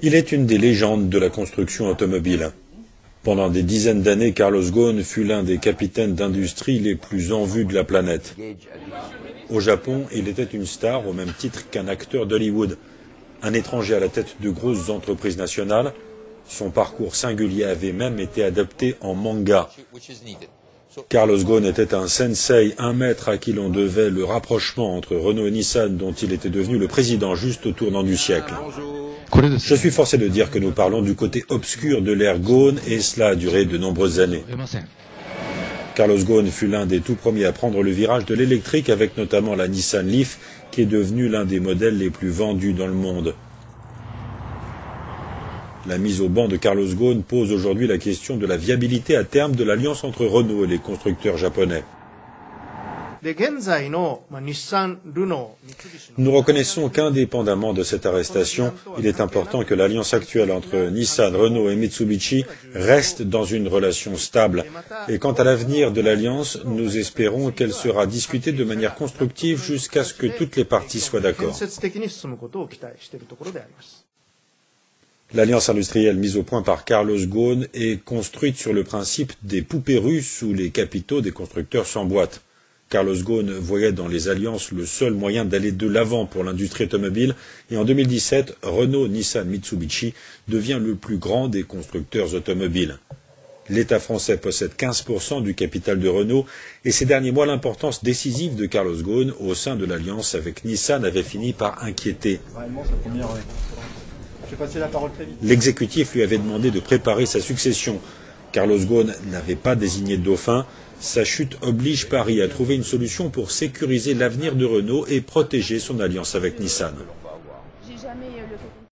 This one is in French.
Il est une des légendes de la construction automobile. Pendant des dizaines d'années, Carlos Ghosn fut l'un des capitaines d'industrie les plus en vue de la planète. Au Japon, il était une star au même titre qu'un acteur d'Hollywood. Un étranger à la tête de grosses entreprises nationales, son parcours singulier avait même été adapté en manga. Carlos Ghosn était un sensei, un maître à qui l'on devait le rapprochement entre Renault et Nissan, dont il était devenu le président juste au tournant du siècle. Je suis forcé de dire que nous parlons du côté obscur de l'ère Ghosn, et cela a duré de nombreuses années. Carlos Ghosn fut l'un des tout premiers à prendre le virage de l'électrique, avec notamment la Nissan Leaf, qui est devenue l'un des modèles les plus vendus dans le monde. La mise au banc de Carlos Ghosn pose aujourd'hui la question de la viabilité à terme de l'alliance entre Renault et les constructeurs japonais. Nous reconnaissons qu'indépendamment de cette arrestation, il est important que l'alliance actuelle entre Nissan, Renault et Mitsubishi reste dans une relation stable. Et quant à l'avenir de l'alliance, nous espérons qu'elle sera discutée de manière constructive jusqu'à ce que toutes les parties soient d'accord. L'alliance industrielle mise au point par Carlos Ghosn est construite sur le principe des poupées russes où les capitaux des constructeurs s'emboîtent. Carlos Ghosn voyait dans les alliances le seul moyen d'aller de l'avant pour l'industrie automobile et en 2017, Renault, Nissan, Mitsubishi devient le plus grand des constructeurs automobiles. L'État français possède 15% du capital de Renault et ces derniers mois, l'importance décisive de Carlos Ghosn au sein de l'alliance avec Nissan avait fini par inquiéter. L'exécutif lui avait demandé de préparer sa succession. Carlos Ghosn n'avait pas désigné de dauphin. Sa chute oblige Paris à trouver une solution pour sécuriser l'avenir de Renault et protéger son alliance avec Nissan.